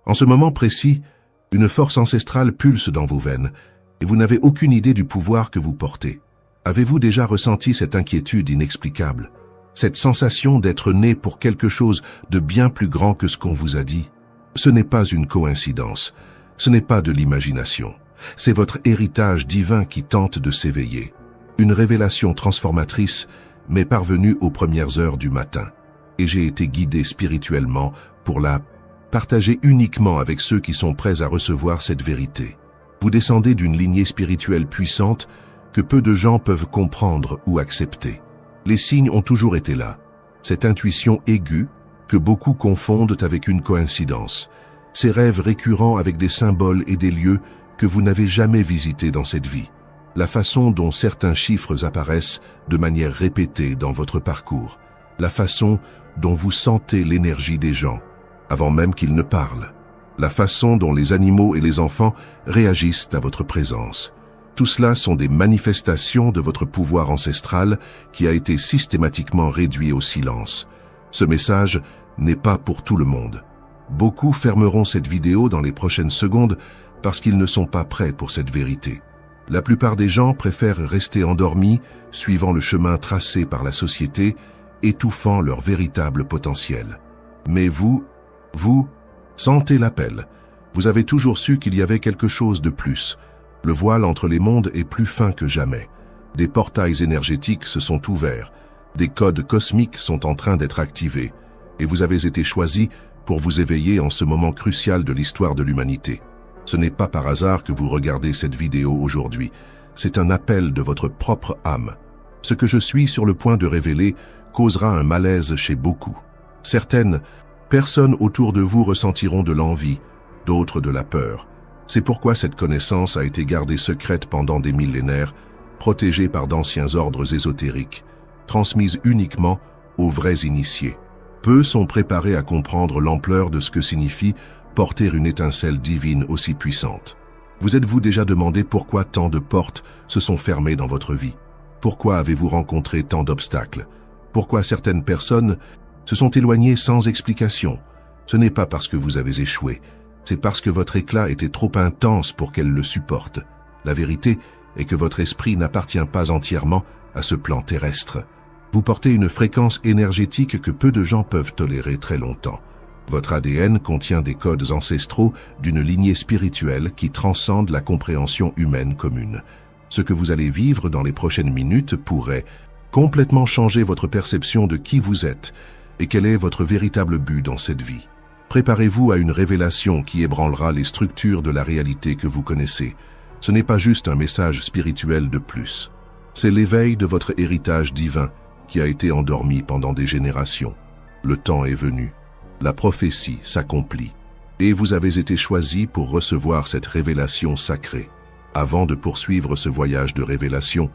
En ce moment précis, une force ancestrale pulse dans vos veines, et vous n'avez aucune idée du pouvoir que vous portez. Avez-vous déjà ressenti cette inquiétude inexplicable, cette sensation d'être né pour quelque chose de bien plus grand que ce qu'on vous a dit? Ce n'est pas une coïncidence, ce n'est pas de l'imagination. C'est votre héritage divin qui tente de s'éveiller. Une révélation transformatrice m'est parvenue aux premières heures du matin, et j'ai été guidé spirituellement pour la partager uniquement avec ceux qui sont prêts à recevoir cette vérité. Vous descendez d'une lignée spirituelle puissante que peu de gens peuvent comprendre ou accepter. Les signes ont toujours été là. Cette intuition aiguë que beaucoup confondent avec une coïncidence. Ces rêves récurrents avec des symboles et des lieux que vous n'avez jamais visités dans cette vie. La façon dont certains chiffres apparaissent de manière répétée dans votre parcours. La façon dont vous sentez l'énergie des gens, avant même qu'ils ne parlent. La façon dont les animaux et les enfants réagissent à votre présence. Tout cela sont des manifestations de votre pouvoir ancestral qui a été systématiquement réduit au silence. Ce message n'est pas pour tout le monde. Beaucoup fermeront cette vidéo dans les prochaines secondes parce qu'ils ne sont pas prêts pour cette vérité. La plupart des gens préfèrent rester endormis, suivant le chemin tracé par la société, étouffant leur véritable potentiel. Mais vous sentez l'appel. Vous avez toujours su qu'il y avait quelque chose de plus. Le voile entre les mondes est plus fin que jamais. Des portails énergétiques se sont ouverts. Des codes cosmiques sont en train d'être activés. Et vous avez été choisi pour vous éveiller en ce moment crucial de l'histoire de l'humanité. Ce n'est pas par hasard que vous regardez cette vidéo aujourd'hui. C'est un appel de votre propre âme. Ce que je suis sur le point de révéler causera un malaise chez beaucoup. Certaines personnes autour de vous ressentiront de l'envie, d'autres de la peur. C'est pourquoi cette connaissance a été gardée secrète pendant des millénaires, protégée par d'anciens ordres ésotériques, transmise uniquement aux vrais initiés. Peu sont préparés à comprendre l'ampleur de ce que signifie porter une étincelle divine aussi puissante. Vous êtes-vous déjà demandé pourquoi tant de portes se sont fermées dans votre vie? Pourquoi avez-vous rencontré tant d'obstacles? Pourquoi certaines personnes se sont éloignées sans explication? Ce n'est pas parce que vous avez échoué, c'est parce que votre éclat était trop intense pour qu'elles le supportent. La vérité est que votre esprit n'appartient pas entièrement à ce plan terrestre. Vous portez une fréquence énergétique que peu de gens peuvent tolérer très longtemps. Votre ADN contient des codes ancestraux d'une lignée spirituelle qui transcende la compréhension humaine commune. Ce que vous allez vivre dans les prochaines minutes pourrait complètement changer votre perception de qui vous êtes et quel est votre véritable but dans cette vie. Préparez-vous à une révélation qui ébranlera les structures de la réalité que vous connaissez. Ce n'est pas juste un message spirituel de plus. C'est l'éveil de votre héritage divin qui a été endormi pendant des générations. Le temps est venu. La prophétie s'accomplit. Et vous avez été choisi pour recevoir cette révélation sacrée. Avant de poursuivre ce voyage de révélation,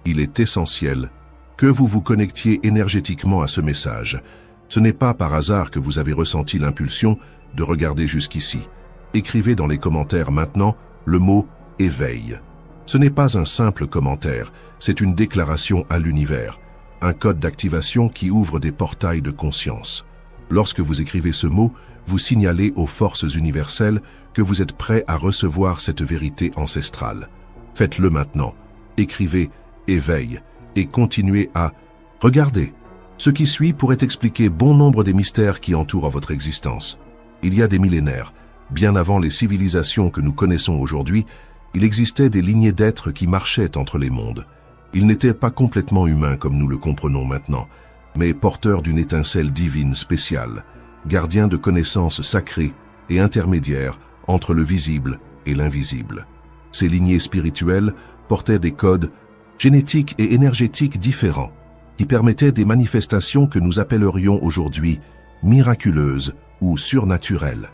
il est essentiel que vous vous connectiez énergétiquement à ce message. Ce n'est pas par hasard que vous avez ressenti l'impulsion de regarder jusqu'ici. Écrivez dans les commentaires maintenant le mot « éveil ». Ce n'est pas un simple commentaire, c'est une déclaration à l'univers, un code d'activation qui ouvre des portails de conscience. Lorsque vous écrivez ce mot, vous signalez aux forces universelles que vous êtes prêt à recevoir cette vérité ancestrale. Faites-le maintenant. Écrivez « éveil » et continuez à regarder. Ce qui suit pourrait expliquer bon nombre des mystères qui entourent votre existence. Il y a des millénaires, bien avant les civilisations que nous connaissons aujourd'hui, il existait des lignées d'êtres qui marchaient entre les mondes. Ils n'étaient pas complètement humains comme nous le comprenons maintenant, mais porteurs d'une étincelle divine spéciale, gardiens de connaissances sacrées et intermédiaires entre le visible et l'invisible. Ces lignées spirituelles portaient des codes génétiques et énergétiques différents, qui permettaient des manifestations que nous appellerions aujourd'hui miraculeuses ou surnaturelles.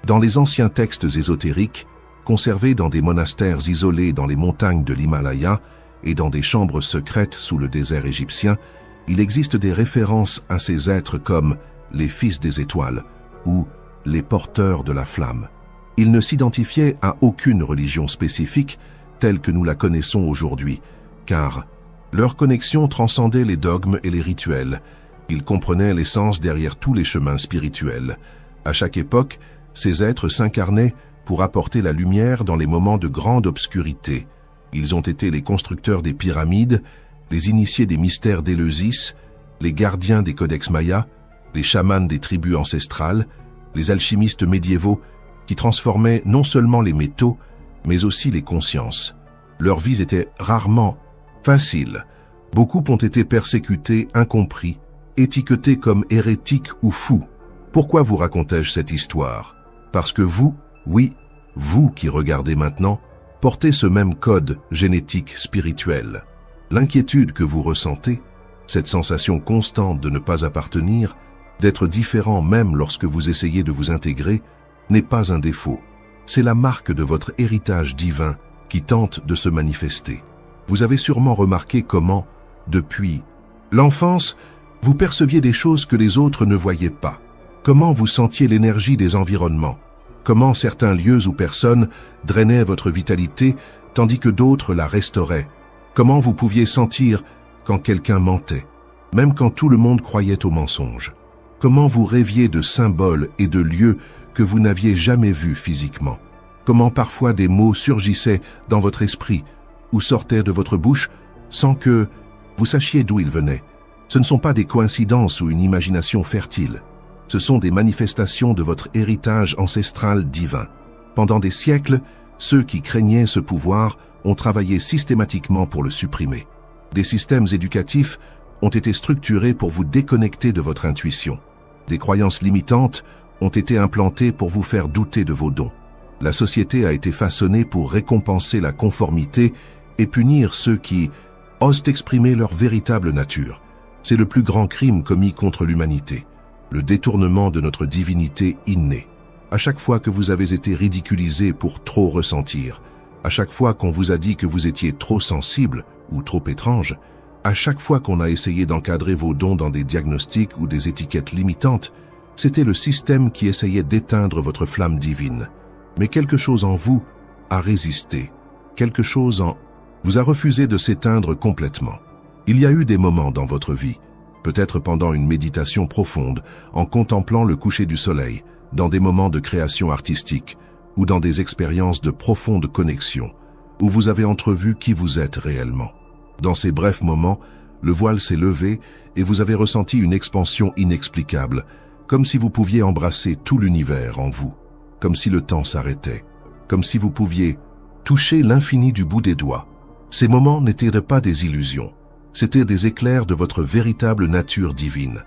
Dans les anciens textes ésotériques, conservés dans des monastères isolés dans les montagnes de l'Himalaya et dans des chambres secrètes sous le désert égyptien, il existe des références à ces êtres comme les fils des étoiles ou les porteurs de la flamme. Ils ne s'identifiaient à aucune religion spécifique telle que nous la connaissons aujourd'hui, car leur connexion transcendait les dogmes et les rituels. Ils comprenaient l'essence derrière tous les chemins spirituels. À chaque époque, Ces êtres s'incarnaient pour apporter la lumière dans les moments de grande obscurité. Ils ont été les constructeurs des pyramides, les initiés des mystères d'Éleusis, les gardiens des codex mayas, les chamans des tribus ancestrales, les alchimistes médiévaux qui transformaient non seulement les métaux, mais aussi les consciences. Leurs vies étaient rarement faciles. Beaucoup ont été persécutés, incompris, étiquetés comme hérétiques ou fous. Pourquoi vous racontais-je cette histoire? Parce que vous, oui, vous qui regardez maintenant, portez ce même code génétique spirituel. L'inquiétude que vous ressentez, cette sensation constante de ne pas appartenir, d'être différent même lorsque vous essayez de vous intégrer, n'est pas un défaut. C'est la marque de votre héritage divin qui tente de se manifester. Vous avez sûrement remarqué comment, depuis l'enfance, vous perceviez des choses que les autres ne voyaient pas. Comment vous sentiez l'énergie des environnements. Comment certains lieux ou personnes drainaient votre vitalité tandis que d'autres la restauraient. Comment vous pouviez sentir quand quelqu'un mentait, même quand tout le monde croyait au mensonge. Comment vous rêviez de symboles et de lieux que vous n'aviez jamais vus physiquement. Comment parfois des mots surgissaient dans votre esprit ou sortaient de votre bouche sans que vous sachiez d'où ils venaient. Ce ne sont pas des coïncidences ou une imagination fertile. Ce sont des manifestations de votre héritage ancestral divin. Pendant des siècles, ceux qui craignaient ce pouvoir ont travaillé systématiquement pour le supprimer. Des systèmes éducatifs ont été structurés pour vous déconnecter de votre intuition. Des croyances limitantes ont été implantées pour vous faire douter de vos dons. La société a été façonnée pour récompenser la conformité et punir ceux qui osent exprimer leur véritable nature. C'est le plus grand crime commis contre l'humanité, le détournement de notre divinité innée. À chaque fois que vous avez été ridiculisé pour trop ressentir, à chaque fois qu'on vous a dit que vous étiez trop sensible ou trop étrange, à chaque fois qu'on a essayé d'encadrer vos dons dans des diagnostics ou des étiquettes limitantes, c'était le système qui essayait d'éteindre votre flamme divine. Mais quelque chose en vous a résisté. Quelque chose en vous a refusé de s'éteindre complètement. Il y a eu des moments dans votre vie, peut-être pendant une méditation profonde, en contemplant le coucher du soleil, dans des moments de création artistique, ou dans des expériences de profonde connexion, où vous avez entrevu qui vous êtes réellement. Dans ces brefs moments, le voile s'est levé et vous avez ressenti une expansion inexplicable, comme si vous pouviez embrasser tout l'univers en vous, comme si le temps s'arrêtait, comme si vous pouviez toucher l'infini du bout des doigts. Ces moments n'étaient pas des illusions, c'étaient des éclairs de votre véritable nature divine.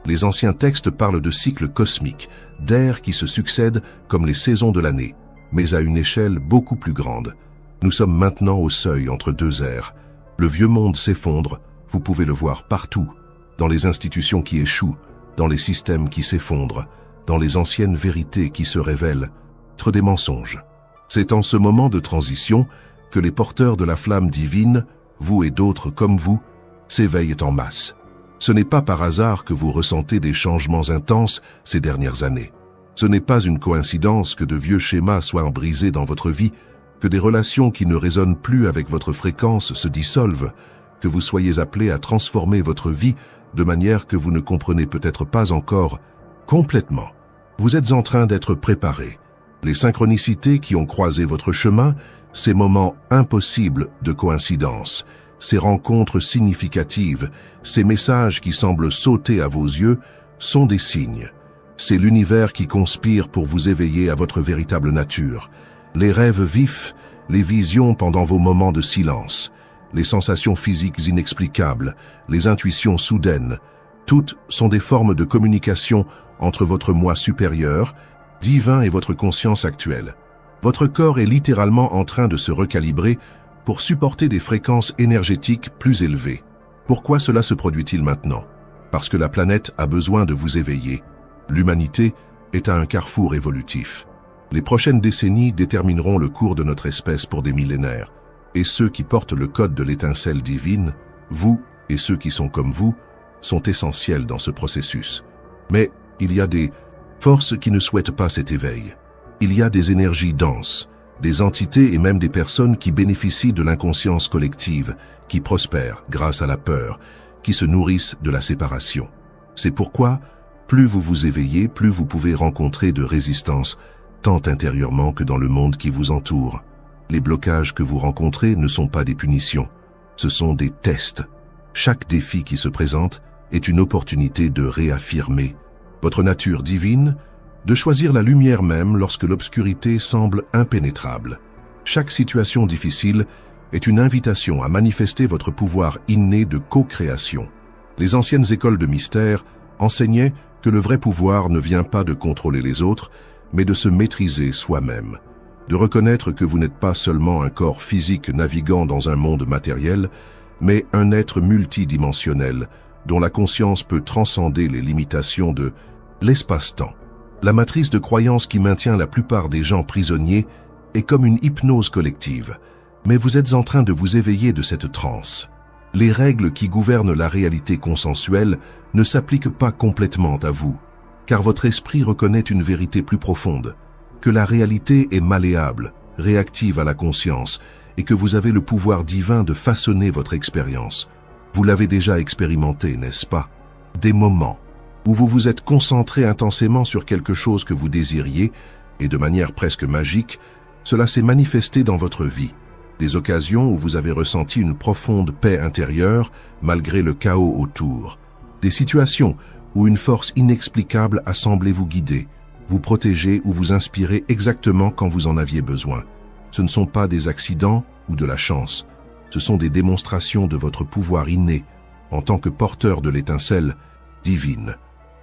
Les anciens textes parlent de cycles cosmiques, d'ères qui se succèdent comme les saisons de l'année, mais à une échelle beaucoup plus grande. Nous sommes maintenant au seuil entre deux ères. Le vieux monde s'effondre, vous pouvez le voir partout, dans les institutions qui échouent, dans les systèmes qui s'effondrent, dans les anciennes vérités qui se révèlent, être des mensonges. C'est en ce moment de transition que les porteurs de la flamme divine, vous et d'autres comme vous, s'éveillent en masse. Ce n'est pas par hasard que vous ressentez des changements intenses ces dernières années. Ce n'est pas une coïncidence que de vieux schémas soient brisés dans votre vie, que des relations qui ne résonnent plus avec votre fréquence se dissolvent, que vous soyez appelés à transformer votre vie de manière que vous ne comprenez peut-être pas encore complètement. Vous êtes en train d'être préparés. Les synchronicités qui ont croisé votre chemin, ces moments impossibles de coïncidence, ces rencontres significatives, ces messages qui semblent sauter à vos yeux, sont des signes. C'est l'univers qui conspire pour vous éveiller à votre véritable nature. Les rêves vifs, les visions pendant vos moments de silence, les sensations physiques inexplicables, les intuitions soudaines, toutes sont des formes de communication entre votre moi supérieur, divin et votre conscience actuelle. Votre corps est littéralement en train de se recalibrer pour supporter des fréquences énergétiques plus élevées. Pourquoi cela se produit-il maintenant? Parce que la planète a besoin de vous éveiller. L'humanité est à un carrefour évolutif. Les prochaines décennies détermineront le cours de notre espèce pour des millénaires. Et ceux qui portent le code de l'étincelle divine, vous et ceux qui sont comme vous, sont essentiels dans ce processus. Mais il y a des forces qui ne souhaitent pas cet éveil. Il y a des énergies denses, des entités et même des personnes qui bénéficient de l'inconscience collective, qui prospèrent grâce à la peur, qui se nourrissent de la séparation. C'est pourquoi, plus vous vous éveillez, plus vous pouvez rencontrer de résistance tant intérieurement que dans le monde qui vous entoure. Les blocages que vous rencontrez ne sont pas des punitions, ce sont des tests. Chaque défi qui se présente est une opportunité de réaffirmer votre nature divine, de choisir la lumière même lorsque l'obscurité semble impénétrable. Chaque situation difficile est une invitation à manifester votre pouvoir inné de co-création. Les anciennes écoles de mystère enseignaient que le vrai pouvoir ne vient pas de contrôler les autres, mais de se maîtriser soi-même, de reconnaître que vous n'êtes pas seulement un corps physique naviguant dans un monde matériel, mais un être multidimensionnel dont la conscience peut transcender les limitations de l'espace-temps. La matrice de croyance qui maintient la plupart des gens prisonniers est comme une hypnose collective, mais vous êtes en train de vous éveiller de cette transe. Les règles qui gouvernent la réalité consensuelle ne s'appliquent pas complètement à vous, car votre esprit reconnaît une vérité plus profonde, que la réalité est malléable, réactive à la conscience, et que vous avez le pouvoir divin de façonner votre expérience. Vous l'avez déjà expérimenté, n'est-ce pas? Des moments où vous vous êtes concentré intensément sur quelque chose que vous désiriez, et de manière presque magique, cela s'est manifesté dans votre vie. Des occasions où vous avez ressenti une profonde paix intérieure malgré le chaos autour. Des situations où une force inexplicable a semblé vous guider, vous protéger ou vous inspirer exactement quand vous en aviez besoin. Ce ne sont pas des accidents ou de la chance. Ce sont des démonstrations de votre pouvoir inné en tant que porteur de l'étincelle divine.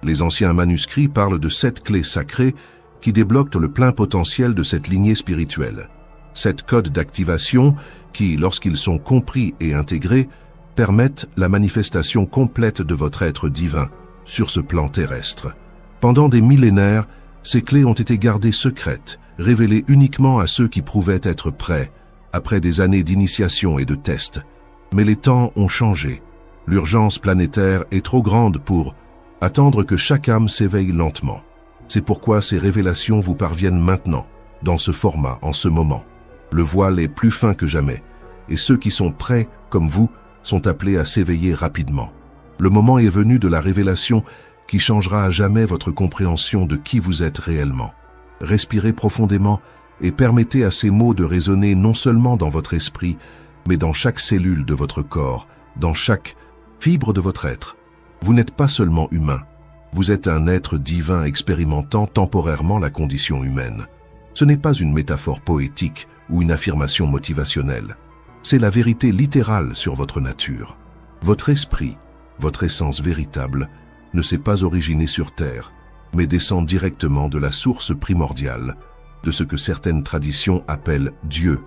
Les anciens manuscrits parlent de 7 clés sacrées qui débloquent le plein potentiel de cette lignée spirituelle. 7 codes d'activation qui, lorsqu'ils sont compris et intégrés, permettent la manifestation complète de votre être divin sur ce plan terrestre. Pendant des millénaires, ces clés ont été gardées secrètes, révélées uniquement à ceux qui prouvaient être prêts, après des années d'initiation et de tests. Mais les temps ont changé. L'urgence planétaire est trop grande pour attendre que chaque âme s'éveille lentement. C'est pourquoi ces révélations vous parviennent maintenant, dans ce format, en ce moment. Le voile est plus fin que jamais, et ceux qui sont prêts, comme vous, sont appelés à s'éveiller rapidement. Le moment est venu de la révélation qui changera à jamais votre compréhension de qui vous êtes réellement. Respirez profondément et permettez à ces mots de résonner non seulement dans votre esprit, mais dans chaque cellule de votre corps, dans chaque fibre de votre être. Vous n'êtes pas seulement humain, vous êtes un être divin expérimentant temporairement la condition humaine. Ce n'est pas une métaphore poétique ou une affirmation motivationnelle. C'est la vérité littérale sur votre nature. Votre esprit, votre essence véritable, ne s'est pas originé sur Terre, mais descend directement de la source primordiale, de ce que certaines traditions appellent Dieu,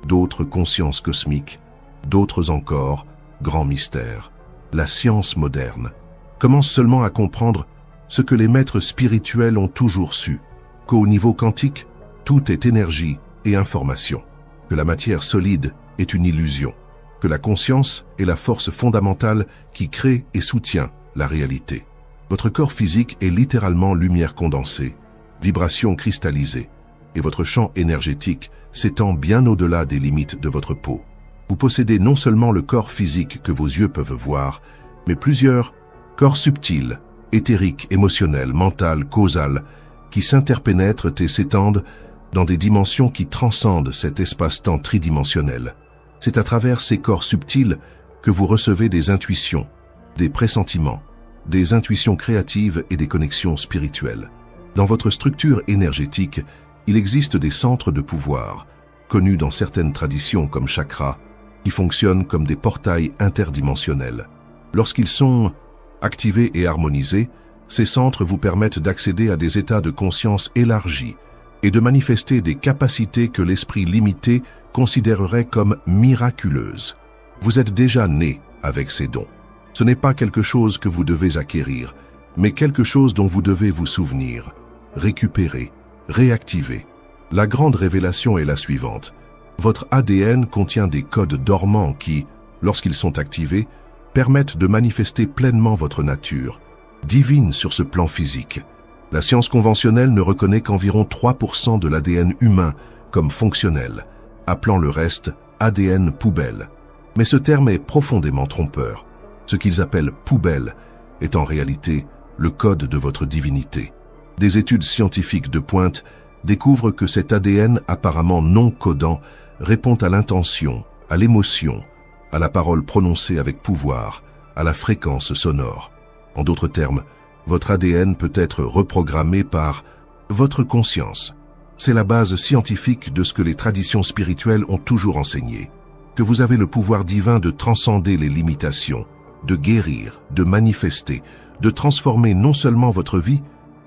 d'autres consciences cosmiques, d'autres encore grands mystères. La science moderne commence seulement à comprendre ce que les maîtres spirituels ont toujours su, qu'au niveau quantique, tout est énergie et information, que la matière solide est une illusion, que la conscience est la force fondamentale qui crée et soutient la réalité. Votre corps physique est littéralement lumière condensée, vibration cristallisée, et votre champ énergétique s'étend bien au-delà des limites de votre peau. Vous possédez non seulement le corps physique que vos yeux peuvent voir, mais plusieurs corps subtils, éthériques, émotionnels, mentaux, causals, qui s'interpénètrent et s'étendent dans des dimensions qui transcendent cet espace-temps tridimensionnel. C'est à travers ces corps subtils que vous recevez des intuitions, des pressentiments, des intuitions créatives et des connexions spirituelles. Dans votre structure énergétique, il existe des centres de pouvoir, connus dans certaines traditions comme chakras, qui fonctionnent comme des portails interdimensionnels. Lorsqu'ils sont activés et harmonisés, ces centres vous permettent d'accéder à des états de conscience élargis et de manifester des capacités que l'esprit limité considérerait comme miraculeuses. Vous êtes déjà né avec ces dons. Ce n'est pas quelque chose que vous devez acquérir, mais quelque chose dont vous devez vous souvenir, récupérer, réactiver. La grande révélation est la suivante. Votre ADN contient des codes dormants qui, lorsqu'ils sont activés, permettent de manifester pleinement votre nature, divine sur ce plan physique. La science conventionnelle ne reconnaît qu'environ 3% de l'ADN humain comme fonctionnel, appelant le reste ADN poubelle. Mais ce terme est profondément trompeur. Ce qu'ils appellent poubelle est en réalité le code de votre divinité. Des études scientifiques de pointe découvre que cet ADN apparemment non codant répond à l'intention, à l'émotion, à la parole prononcée avec pouvoir, à la fréquence sonore. En d'autres termes, votre ADN peut être reprogrammé par votre conscience. C'est la base scientifique de ce que les traditions spirituelles ont toujours enseigné, que vous avez le pouvoir divin de transcender les limitations, de guérir, de manifester, de transformer non seulement votre vie,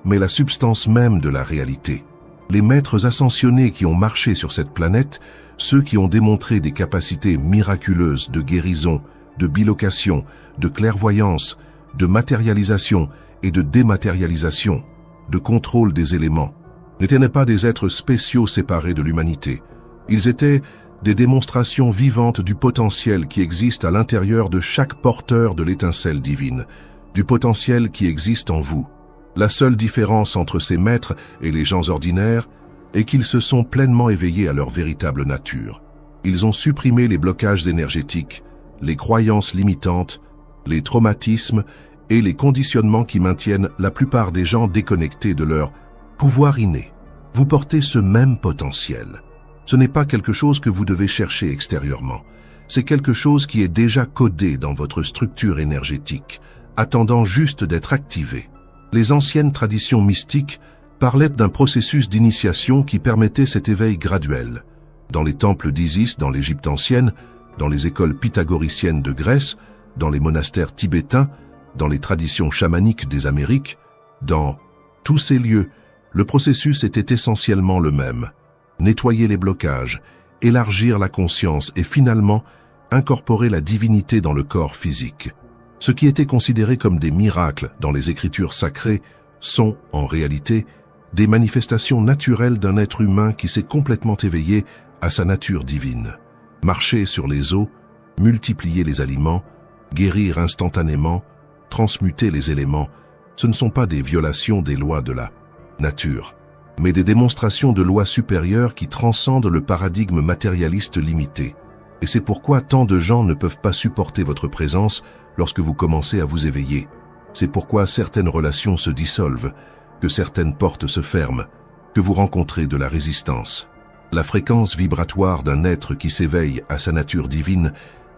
mais la substance même de la réalité. Les maîtres ascensionnés qui ont marché sur cette planète, ceux qui ont démontré des capacités miraculeuses de guérison, de bilocation, de clairvoyance, de matérialisation et de dématérialisation, de contrôle des éléments, n'étaient pas des êtres spéciaux séparés de l'humanité. Ils étaient des démonstrations vivantes du potentiel qui existe à l'intérieur de chaque porteur de l'étincelle divine, du potentiel qui existe en vous. La seule différence entre ces maîtres et les gens ordinaires est qu'ils se sont pleinement éveillés à leur véritable nature. Ils ont supprimé les blocages énergétiques, les croyances limitantes, les traumatismes et les conditionnements qui maintiennent la plupart des gens déconnectés de leur pouvoir inné. Vous portez ce même potentiel. Ce n'est pas quelque chose que vous devez chercher extérieurement. C'est quelque chose qui est déjà codé dans votre structure énergétique, attendant juste d'être activé. Les anciennes traditions mystiques parlaient d'un processus d'initiation qui permettait cet éveil graduel. Dans les temples d'Isis dans l'Égypte ancienne, dans les écoles pythagoriciennes de Grèce, dans les monastères tibétains, dans les traditions chamaniques des Amériques, dans tous ces lieux, le processus était essentiellement le même. Nettoyer les blocages, élargir la conscience et finalement incorporer la divinité dans le corps physique. Ce qui était considéré comme des miracles dans les écritures sacrées sont, en réalité, des manifestations naturelles d'un être humain qui s'est complètement éveillé à sa nature divine. Marcher sur les eaux, multiplier les aliments, guérir instantanément, transmuter les éléments, ce ne sont pas des violations des lois de la nature, mais des démonstrations de lois supérieures qui transcendent le paradigme matérialiste limité. Et c'est pourquoi tant de gens ne peuvent pas supporter votre présence lorsque vous commencez à vous éveiller. C'est pourquoi certaines relations se dissolvent, que certaines portes se ferment, que vous rencontrez de la résistance. La fréquence vibratoire d'un être qui s'éveille à sa nature divine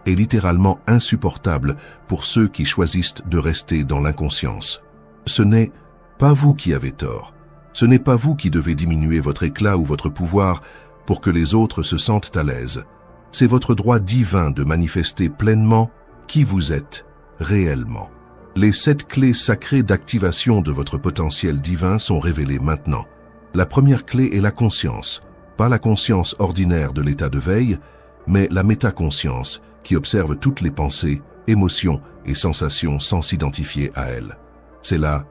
est littéralement insupportable pour ceux qui choisissent de rester dans l'inconscience. Ce n'est pas vous qui avez tort. Ce n'est pas vous qui devez diminuer votre éclat ou votre pouvoir pour que les autres se sentent à l'aise. C'est votre droit divin de manifester pleinement qui vous êtes réellement. Les 7 clés sacrées d'activation de votre potentiel divin sont révélées maintenant. La première clé est la conscience, pas la conscience ordinaire de l'état de veille, mais la métaconscience qui observe toutes les pensées, émotions et sensations sans s'identifier à elles. C'est la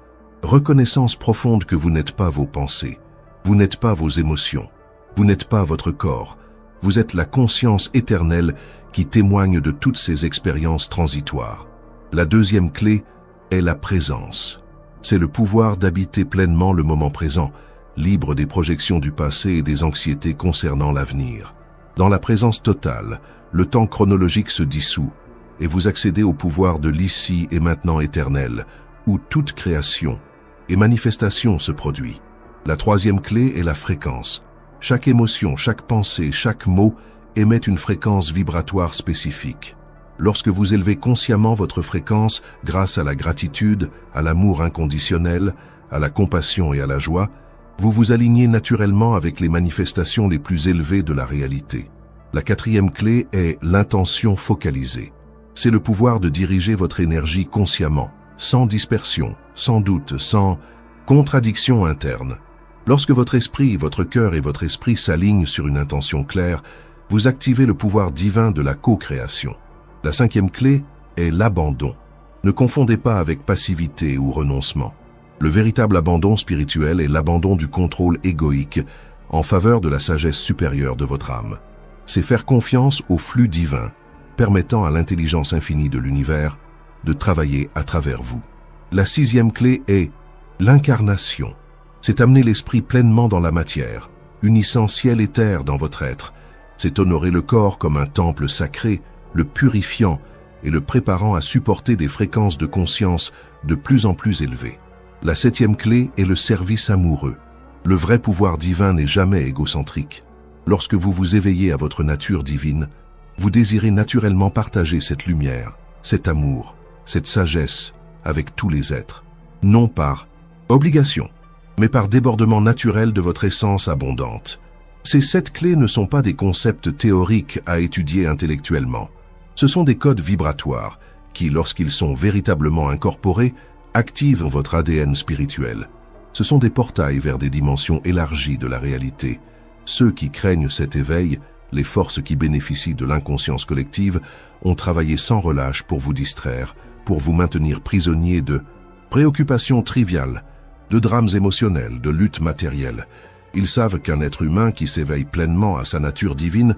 reconnaissance profonde que vous n'êtes pas vos pensées, vous n'êtes pas vos émotions, vous n'êtes pas votre corps, vous êtes la conscience éternelle qui témoigne de toutes ces expériences transitoires. La deuxième clé est la présence. C'est le pouvoir d'habiter pleinement le moment présent, libre des projections du passé et des anxiétés concernant l'avenir. Dans la présence totale, le temps chronologique se dissout et vous accédez au pouvoir de l'ici et maintenant éternel, où toute création et manifestation se produit. La troisième clé est la fréquence. Chaque émotion, chaque pensée, chaque mot émet une fréquence vibratoire spécifique. Lorsque vous élevez consciemment votre fréquence grâce à la gratitude, à l'amour inconditionnel, à la compassion et à la joie, vous vous alignez naturellement avec les manifestations les plus élevées de la réalité. La quatrième clé est l'intention focalisée. C'est le pouvoir de diriger votre énergie consciemment, sans dispersion, sans doute, sans contradiction interne. Lorsque votre esprit, votre cœur et votre esprit s'alignent sur une intention claire, vous activez le pouvoir divin de la co-création. La cinquième clé est l'abandon. Ne confondez pas avec passivité ou renoncement. Le véritable abandon spirituel est l'abandon du contrôle égoïque en faveur de la sagesse supérieure de votre âme. C'est faire confiance au flux divin, permettant à l'intelligence infinie de l'univers de travailler à travers vous. La sixième clé est l'incarnation. C'est amener l'esprit pleinement dans la matière, unissant ciel et terre dans votre être. C'est honorer le corps comme un temple sacré, le purifiant et le préparant à supporter des fréquences de conscience de plus en plus élevées. La septième clé est le service amoureux. Le vrai pouvoir divin n'est jamais égocentrique. Lorsque vous vous éveillez à votre nature divine, vous désirez naturellement partager cette lumière, cet amour, cette sagesse avec tous les êtres. Non par obligation, mais par débordement naturel de votre essence abondante. Ces 7 clés ne sont pas des concepts théoriques à étudier intellectuellement. Ce sont des codes vibratoires qui, lorsqu'ils sont véritablement incorporés, activent votre ADN spirituel. Ce sont des portails vers des dimensions élargies de la réalité. Ceux qui craignent cet éveil, les forces qui bénéficient de l'inconscience collective, ont travaillé sans relâche pour vous distraire, pour vous maintenir prisonnier de préoccupations triviales, de drames émotionnels, de luttes matérielles. Ils savent qu'un être humain qui s'éveille pleinement à sa nature divine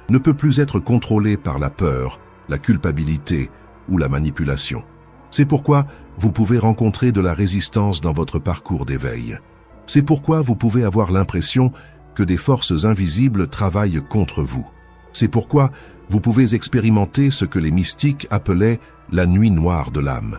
ne peut plus être contrôlé par la peur, la culpabilité ou la manipulation. C'est pourquoi vous pouvez rencontrer de la résistance dans votre parcours d'éveil. C'est pourquoi vous pouvez avoir l'impression que des forces invisibles travaillent contre vous. C'est pourquoi vous pouvez expérimenter ce que les mystiques appelaient la nuit noire de l'âme.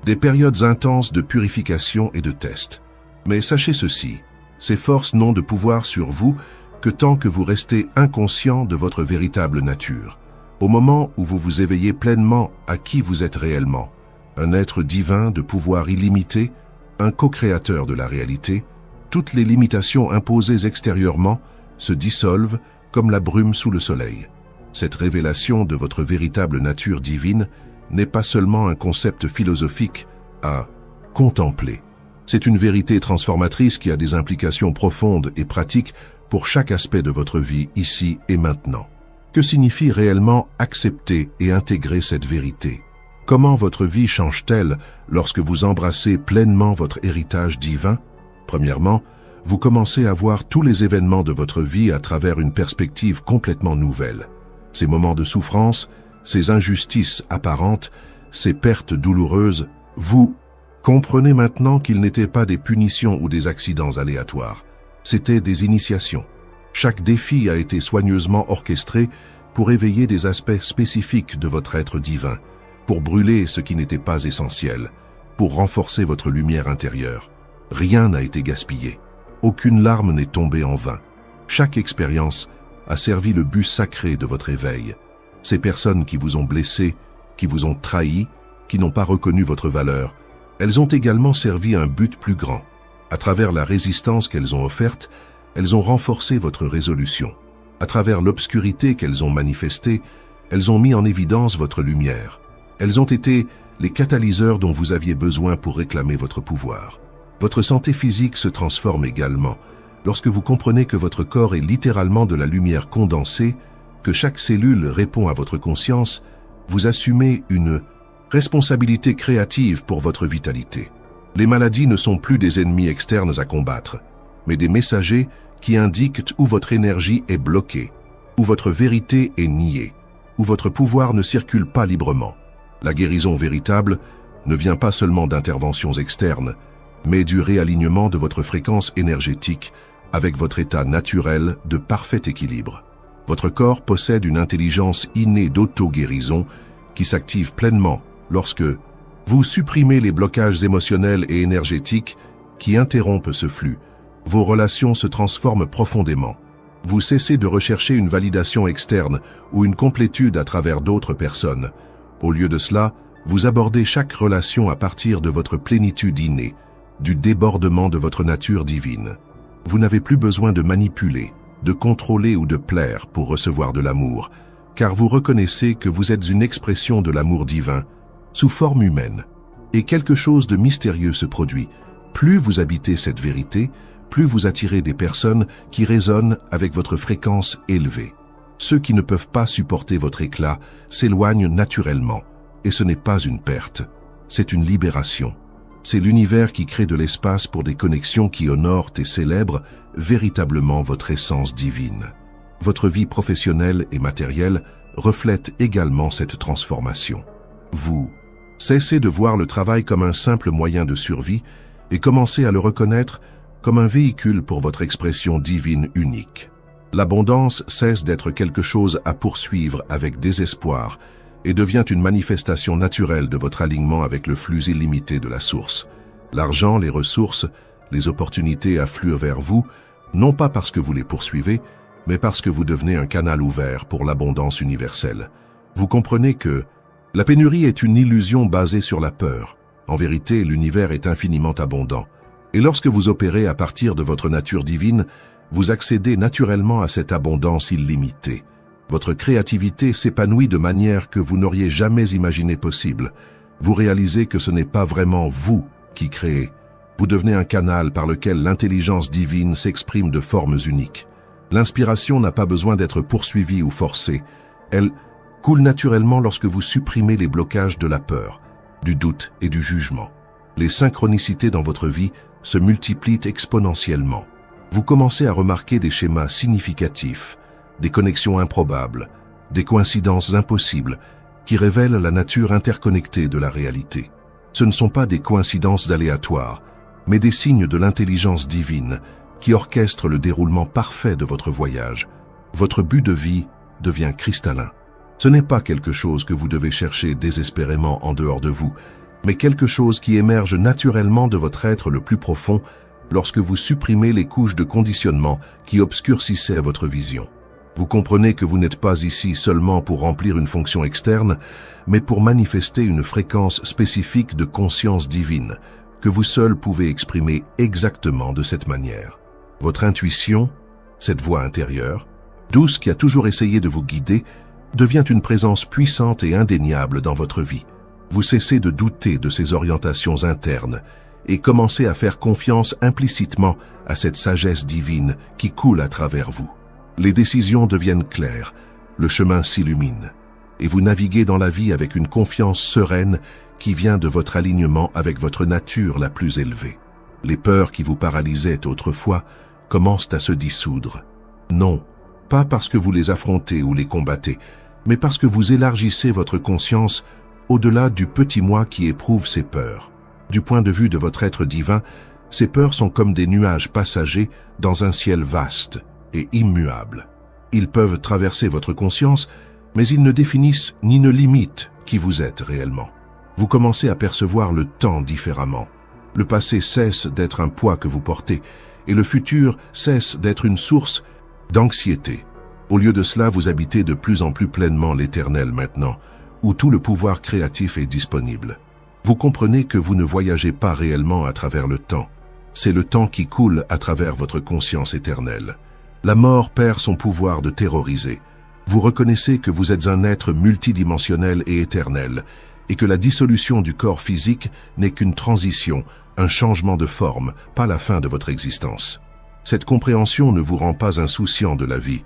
Des périodes intenses de purification et de test. Mais sachez ceci, ces forces n'ont de pouvoir sur vous que tant que vous restez inconscient de votre véritable nature. Au moment où vous vous éveillez pleinement à qui vous êtes réellement, un être divin de pouvoir illimité, un co-créateur de la réalité, toutes les limitations imposées extérieurement se dissolvent comme la brume sous le soleil. Cette révélation de votre véritable nature divine n'est pas seulement un concept philosophique à contempler. C'est une vérité transformatrice qui a des implications profondes et pratiques pour chaque aspect de votre vie ici et maintenant. Que signifie réellement accepter et intégrer cette vérité? Comment votre vie change-t-elle lorsque vous embrassez pleinement votre héritage divin? Premièrement, vous commencez à voir tous les événements de votre vie à travers une perspective complètement nouvelle. Ces moments de souffrance, ces injustices apparentes, ces pertes douloureuses, vous comprenez maintenant qu'ils n'étaient pas des punitions ou des accidents aléatoires. C'étaient des initiations. Chaque défi a été soigneusement orchestré pour éveiller des aspects spécifiques de votre être divin, pour brûler ce qui n'était pas essentiel, pour renforcer votre lumière intérieure. Rien n'a été gaspillé. Aucune larme n'est tombée en vain. Chaque expérience a servi le but sacré de votre éveil. Ces personnes qui vous ont blessé, qui vous ont trahi, qui n'ont pas reconnu votre valeur, elles ont également servi un but plus grand. À travers la résistance qu'elles ont offerte, elles ont renforcé votre résolution. À travers l'obscurité qu'elles ont manifestée, elles ont mis en évidence votre lumière. Elles ont été les catalyseurs dont vous aviez besoin pour réclamer votre pouvoir. Votre santé physique se transforme également lorsque vous comprenez que votre corps est littéralement de la lumière condensée, que chaque cellule répond à votre conscience. Vous assumez une responsabilité créative pour votre vitalité. Les maladies ne sont plus des ennemis externes à combattre, mais des messagers qui indiquent où votre énergie est bloquée, où votre vérité est niée, où votre pouvoir ne circule pas librement. La guérison véritable ne vient pas seulement d'interventions externes, mais du réalignement de votre fréquence énergétique avec votre état naturel de parfait équilibre. Votre corps possède une intelligence innée d'auto-guérison qui s'active pleinement lorsque vous supprimez les blocages émotionnels et énergétiques qui interrompent ce flux. Vos relations se transforment profondément. Vous cessez de rechercher une validation externe ou une complétude à travers d'autres personnes. Au lieu de cela, vous abordez chaque relation à partir de votre plénitude innée, du débordement de votre nature divine. Vous n'avez plus besoin de manipuler, de contrôler ou de plaire pour recevoir de l'amour, car vous reconnaissez que vous êtes une expression de l'amour divin, sous forme humaine. Et quelque chose de mystérieux se produit. Plus vous habitez cette vérité, plus vous attirez des personnes qui résonnent avec votre fréquence élevée. Ceux qui ne peuvent pas supporter votre éclat s'éloignent naturellement, et ce n'est pas une perte, c'est une libération. C'est l'univers qui crée de l'espace pour des connexions qui honorent et célèbrent véritablement votre essence divine. Votre vie professionnelle et matérielle reflète également cette transformation. Vous cessez de voir le travail comme un simple moyen de survie et commencez à le reconnaître comme un véhicule pour votre expression divine unique. L'abondance cesse d'être quelque chose à poursuivre avec désespoir et devient une manifestation naturelle de votre alignement avec le flux illimité de la source. L'argent, les ressources, Les opportunités affluent vers vous, non pas parce que vous les poursuivez, mais parce que vous devenez un canal ouvert pour l'abondance universelle. Vous comprenez que la pénurie est une illusion basée sur la peur. En vérité, l'univers est infiniment abondant. Et lorsque vous opérez à partir de votre nature divine, vous accédez naturellement à cette abondance illimitée. Votre créativité s'épanouit de manière que vous n'auriez jamais imaginé possible. Vous réalisez que ce n'est pas vraiment vous qui créez. Vous devenez un canal par lequel l'intelligence divine s'exprime de formes uniques. L'inspiration n'a pas besoin d'être poursuivie ou forcée. Elle coule naturellement lorsque vous supprimez les blocages de la peur, du doute et du jugement. Les synchronicités dans votre vie se multiplient exponentiellement. Vous commencez à remarquer des schémas significatifs, des connexions improbables, des coïncidences impossibles qui révèlent la nature interconnectée de la réalité. Ce ne sont pas des coïncidences aléatoires, mais des signes de l'intelligence divine qui orchestrent le déroulement parfait de votre voyage. Votre but de vie devient cristallin. Ce n'est pas quelque chose que vous devez chercher désespérément en dehors de vous, mais quelque chose qui émerge naturellement de votre être le plus profond lorsque vous supprimez les couches de conditionnement qui obscurcissaient votre vision. Vous comprenez que vous n'êtes pas ici seulement pour remplir une fonction externe, mais pour manifester une fréquence spécifique de conscience divine, que vous seul pouvez exprimer exactement de cette manière. Votre intuition, cette voix intérieure, douce qui a toujours essayé de vous guider, devient une présence puissante et indéniable dans votre vie. Vous cessez de douter de ces orientations internes et commencez à faire confiance implicitement à cette sagesse divine qui coule à travers vous. Les décisions deviennent claires, le chemin s'illumine, et vous naviguez dans la vie avec une confiance sereine qui vient de votre alignement avec votre nature la plus élevée. Les peurs qui vous paralysaient autrefois commencent à se dissoudre. Non, pas parce que vous les affrontez ou les combattez, mais parce que vous élargissez votre conscience au-delà du petit moi qui éprouve ces peurs. Du point de vue de votre être divin, ces peurs sont comme des nuages passagers dans un ciel vaste et immuable. Ils peuvent traverser votre conscience, mais ils ne définissent ni ne limitent qui vous êtes réellement. Vous commencez à percevoir le temps différemment. Le passé cesse d'être un poids que vous portez, et le futur cesse d'être une source d'anxiété. Au lieu de cela, vous habitez de plus en plus pleinement l'éternel maintenant, où tout le pouvoir créatif est disponible. Vous comprenez que vous ne voyagez pas réellement à travers le temps. C'est le temps qui coule à travers votre conscience éternelle. La mort perd son pouvoir de terroriser. Vous reconnaissez que vous êtes un être multidimensionnel et éternel, et que la dissolution du corps physique n'est qu'une transition, un changement de forme, pas la fin de votre existence. Cette compréhension ne vous rend pas insouciant de la vie,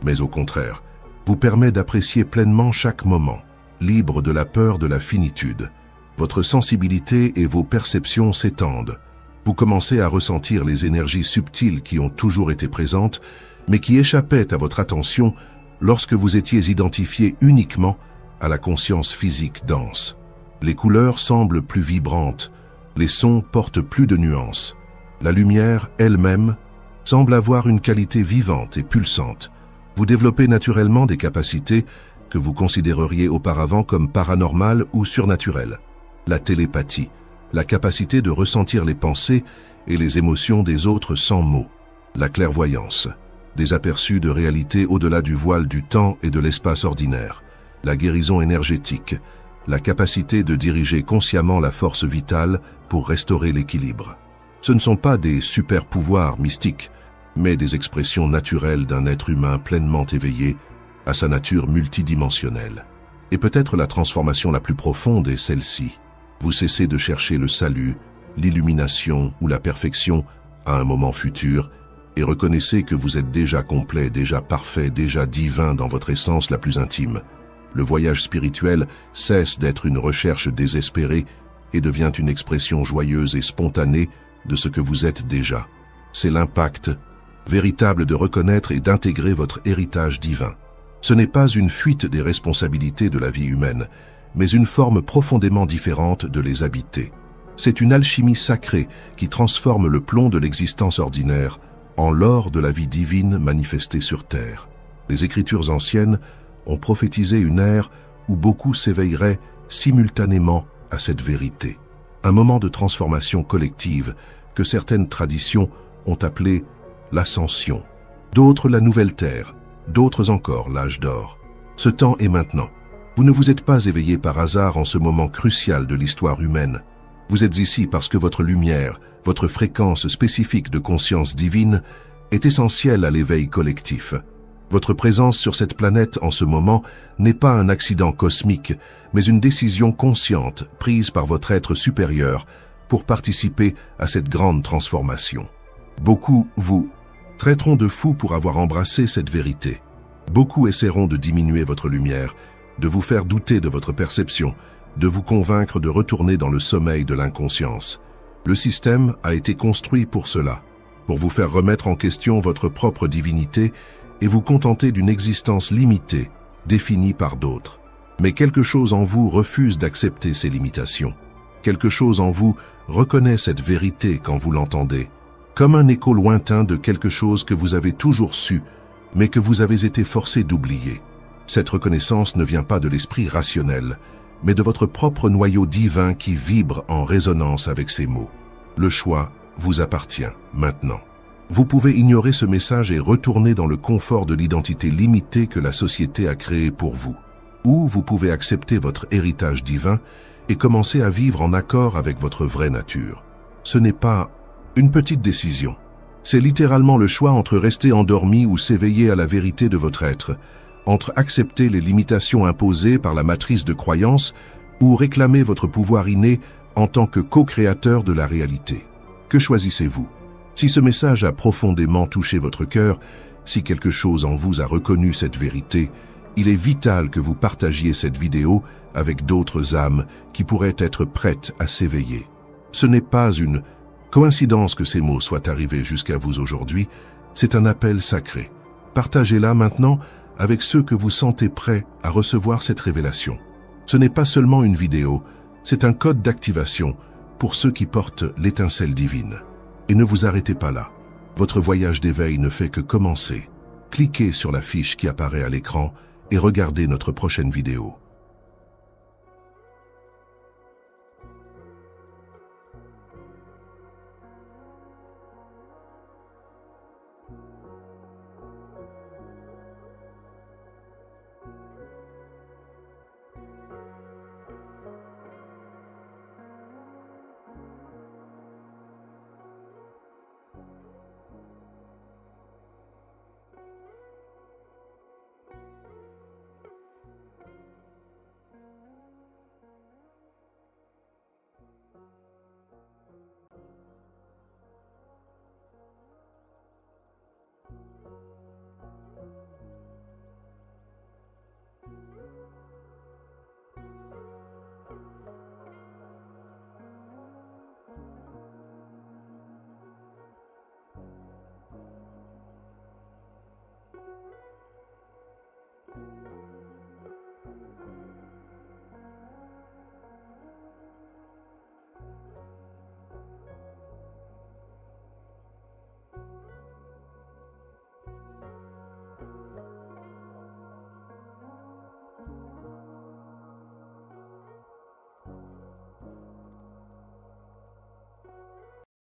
mais au contraire, vous permet d'apprécier pleinement chaque moment, libre de la peur de la finitude. Votre sensibilité et vos perceptions s'étendent. Vous commencez à ressentir les énergies subtiles qui ont toujours été présentes, mais qui échappaient à votre attention lorsque vous étiez identifié uniquement à la conscience physique dense. Les couleurs semblent plus vibrantes, les sons portent plus de nuances. La lumière elle-même semble avoir une qualité vivante et pulsante. Vous développez naturellement des capacités que vous considéreriez auparavant comme paranormales ou surnaturelles. La télépathie, la capacité de ressentir les pensées et les émotions des autres sans mots. La clairvoyance, des aperçus de réalité au-delà du voile du temps et de l'espace ordinaire. La guérison énergétique, la capacité de diriger consciemment la force vitale pour restaurer l'équilibre. Ce ne sont pas des super-pouvoirs mystiques, mais des expressions naturelles d'un être humain pleinement éveillé à sa nature multidimensionnelle. Et peut-être la transformation la plus profonde est celle-ci. Vous cessez de chercher le salut, l'illumination ou la perfection à un moment futur et reconnaissez que vous êtes déjà complet, déjà parfait, déjà divin dans votre essence la plus intime. Le voyage spirituel cesse d'être une recherche désespérée et devient une expression joyeuse et spontanée de ce que vous êtes déjà. C'est l'impact véritable de reconnaître et d'intégrer votre héritage divin. Ce n'est pas une fuite des responsabilités de la vie humaine, mais une forme profondément différente de les habiter. C'est une alchimie sacrée qui transforme le plomb de l'existence ordinaire en l'or de la vie divine manifestée sur terre. Les Écritures anciennes ont prophétisé une ère où beaucoup s'éveilleraient simultanément à cette vérité. Un moment de transformation collective que certaines traditions ont appelé l'ascension, d'autres la nouvelle terre, d'autres encore l'âge d'or. Ce temps est maintenant. Vous ne vous êtes pas éveillé par hasard en ce moment crucial de l'histoire humaine. Vous êtes ici parce que votre lumière, votre fréquence spécifique de conscience divine est essentielle à l'éveil collectif. Votre présence sur cette planète en ce moment n'est pas un accident cosmique, mais une décision consciente prise par votre être supérieur pour participer à cette grande transformation. Beaucoup vous traiteront de fou pour avoir embrassé cette vérité. Beaucoup essaieront de diminuer votre lumière, de vous faire douter de votre perception, de vous convaincre de retourner dans le sommeil de l'inconscience. Le système a été construit pour cela, pour vous faire remettre en question votre propre divinité et vous contenter d'une existence limitée, définie par d'autres. Mais quelque chose en vous refuse d'accepter ces limitations. Quelque chose en vous reconnaît cette vérité quand vous l'entendez, comme un écho lointain de quelque chose que vous avez toujours su, mais que vous avez été forcé d'oublier. Cette reconnaissance ne vient pas de l'esprit rationnel, mais de votre propre noyau divin qui vibre en résonance avec ces mots. Le choix vous appartient maintenant. Vous pouvez ignorer ce message et retourner dans le confort de l'identité limitée que la société a créée pour vous. Ou vous pouvez accepter votre héritage divin et commencer à vivre en accord avec votre vraie nature. Ce n'est pas une petite décision. C'est littéralement le choix entre rester endormi ou s'éveiller à la vérité de votre être, entre accepter les limitations imposées par la matrice de croyance ou réclamer votre pouvoir inné en tant que co-créateur de la réalité. Que choisissez-vous? Si ce message a profondément touché votre cœur, si quelque chose en vous a reconnu cette vérité, il est vital que vous partagiez cette vidéo avec d'autres âmes qui pourraient être prêtes à s'éveiller. Ce n'est pas une coïncidence que ces mots soient arrivés jusqu'à vous aujourd'hui, c'est un appel sacré. Partagez-la maintenant avec ceux que vous sentez prêts à recevoir cette révélation. Ce n'est pas seulement une vidéo, c'est un code d'activation pour ceux qui portent l'étincelle divine. Et ne vous arrêtez pas là. Votre voyage d'éveil ne fait que commencer. Cliquez sur la fiche qui apparaît à l'écran et regardez notre prochaine vidéo.